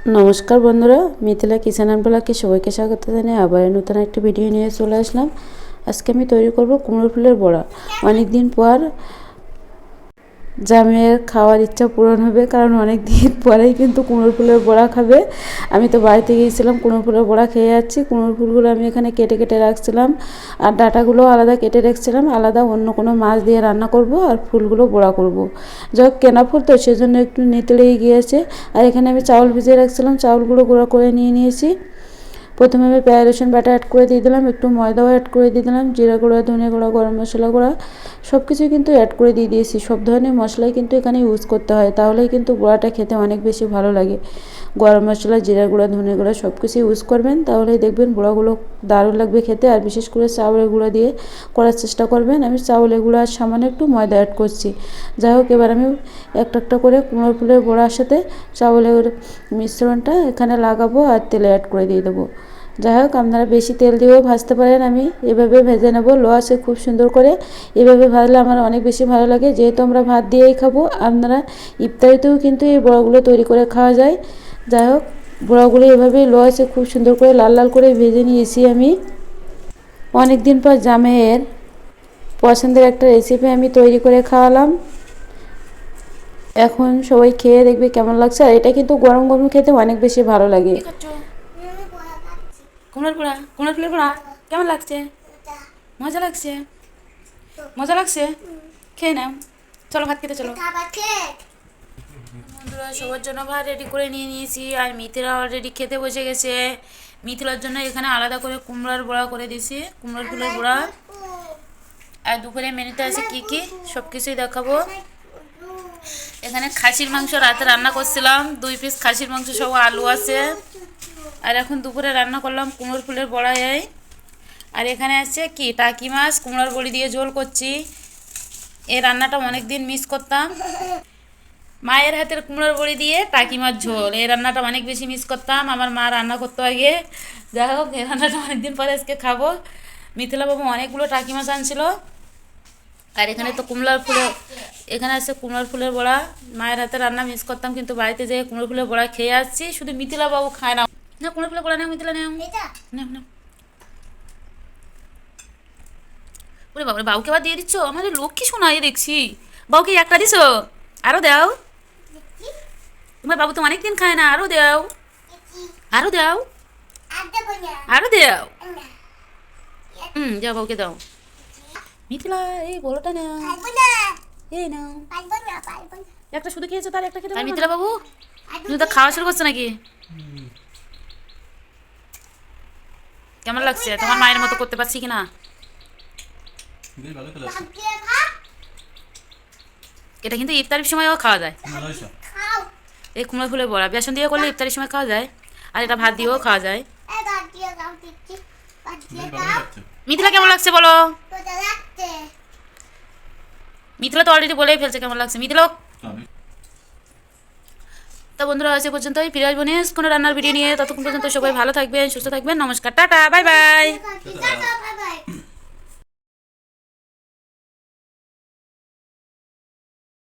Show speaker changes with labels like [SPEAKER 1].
[SPEAKER 1] নমস্কার বন্ধুরা, Mithila kitchen and ব্লগে সবাইকে স্বাগত জানিয়ে আবার নতুন একটা ভিডিও নিয়ে চলে আসলাম। আজকে আমি তৈরি করব কুমড়ো ফুলের বড়া। অনেক দিন পর জামাইয়ের খাওয়ার ইচ্ছা পূরণ হবে, কারণ অনেক দিন পরেই কিন্তু কুমড়ো ফুলের বড়া খাবে। আমি তো বাড়িতে গিয়েছিলাম, কুমড়ো ফুলের বড়া খেয়ে যাচ্ছি। কুমড়ো ফুলগুলো আমি এখানে কেটে কেটে রাখছিলাম, আর ডাঁটাগুলো আলাদা কেটে রাখছিলাম। আলাদা অন্য কোনো মাছ দিয়ে রান্না করব, আর ফুলগুলো বড়া করব। যাই কেনা ফুল তো, সেজন্য একটু নেতিলেই গিয়েছে। আর এখানে আমি চাউল ভিজিয়ে রাখছিলাম, চাউলগুলো গুঁড়ো করে নিয়ে নিয়েছি। প্রথমে আমি পেঁয়াজ রসুন বাটা অ্যাড করে দিয়ে দিলাম, একটু ময়দাও অ্যাড করে দিয়ে দিলাম, জিরা গুঁড়া, ধনে গুঁড়া, গরম মশলা গুঁড়া সব কিছুই কিন্তু অ্যাড করে দিয়ে দিয়েছি। সব ধরনের মশলাই কিন্তু এখানে ইউজ করতে হয়, তাহলেই কিন্তু বড়াটা খেতে অনেক বেশি ভালো লাগে। গরম মশলা, জিরা গুঁড়া, ধনে গুঁড়া সব কিছু ইউজ করবেন, তাহলেই দেখবেন বড়াগুলো দারুণ লাগবে খেতে। আর বিশেষ করে চাউলের গুঁড়া দিয়ে করার চেষ্টা করবেন। আমি চাউলের গুঁড়া আর সামান্য একটু ময়দা অ্যাড করছি। যাই হোক, এবার আমি একটা একটা করে কুমড়ো ফুলের বড়ার সাথে চাউলের মিশ্রণটা এখানে লাগাবো আর তেলে অ্যাড করে দিয়ে দেবো। যাই হোক, আপনারা বেশি তেল দিয়েও ভাজতে পারেন, আমি এভাবে ভেজে নেব লো আঁচে খুব সুন্দর করে। এভাবে ভাজলে আমার অনেক বেশি ভালো লাগে, যেহেতু আমরা ভাত দিয়েই খাবো। আপনারা ইফতারিতেও কিন্তু এই বড়াগুলো তৈরি করে খাওয়া যায়। যাই হোক, বড়াগুলো এভাবে লো আঁচে খুব সুন্দর করে লাল লাল করে ভেজে নিয়েছি আমি। অনেক দিন পর জামাইয়ের পছন্দের একটা রেসিপি আমি তৈরি করে খাওয়ালাম। এখন সবাই খেয়ে দেখবে কেমন লাগছে। আর এটা কিন্তু গরম গরম খেতে অনেক বেশি ভালো লাগে। কুমড়োর ফুলের বড়া কেমন লাগছে? মজা লাগছে? মজা লাগছে? খেয়ে নাও, চলো ভাত খেতে চলো। বন্ধুরা, সবার জন্য ভাত রেডি করে নিয়ে নিয়েছি, আর মিথিলা অলরেডি খেতে বসে গেছে। মিথিলার জন্য এখানে আলাদা করে কুমড়ার বড়া করে দিয়েছি, কুমড়োর ফুলের বড়া। আর দুপুরে মেনুতে আছে কি কি সব কিছুই দেখাবো। এখানে খাসির মাংস রাতে রান্না করছিলাম, 2 পিস খাসির মাংস সহ আলু আছে। আর এখন দুপুরে রান্না করলাম কুমড়োর ফুলের বড়া। আর এখানে আছে কি টাকি মাছ, কুমড়োর বড়ি দিয়ে ঝোল করছি। এই রান্নাটা অনেক দিন মিস করতাম, মায়ের হাতের কুমড়োর বড়ি দিয়ে টাকি মাছ ঝোল। এই রান্নাটা অনেক বেশি মিস করতাম, আমার মা রান্না করতো আগে। যাই হোক, এই রান্নাটা অনেকদিন পরে আজকে খাবো। মিথিলা বাবু অনেকগুলো টাকি মাছ আনছিল। আর এখানে তো এখানে আছে কুমড়োর ফুলের বড়া। মায়ের হাতে রান্না মিস করতাম, কিন্তু বাড়িতে যেয়ে কুমড়োর ফুলের বড়া খেয়ে আসছি। শুধু মিথিলা বাবু খায় না। না, কুমড়োর ফুলের বড়া নেও, মিথিলা নেও, নেও। ওরে বাবা, বাবুকে আবার দিয়ে দিচ্ছ? আমাদের লক্ষ্মী শোনা, দেখছি বাবুকে একটা দিছো, আরো দাও। তোমার বাবু তো অনেকদিন খায় না, আরো দাও, আরো দাও, আরো দাও। যাও, বাবুকে দাও। মিথিলা, এই বড়টা নাও, এই নাও। একটা শুধু খেয়েছো, তার একটা খেতে। মিথিলা বাবু, তুমি তো খাওয়া শুরু করছো নাকি? কেমন লাগছে? তোমার মায়ের মতো করতে পারছি কিনা? এটা কিন্তু ইফতারির সময়ও খাওয়া যায়। এই কুমড়ো ফুলের বড়া বেসন দিয়ে করলে ইফতারির সময় খাওয়া যায়, আর এটা ভাত দিয়েও খাওয়া যায়। মিথিলা কেমন লাগছে বলো? মিথিলা তো অলরেডি বলেই ফেলছে কেমন লাগছে। মিথিলা, তো বন্ধুরা আজ পর্যন্তই, ফিরে আসবো নেক্সট কোনো রান্নার ভিডিও নিয়ে। ততক্ষণ পর্যন্ত সবাই ভালো থাকবেন, সুস্থ থাকবেন। নমস্কার, টাটা, বাই বাই।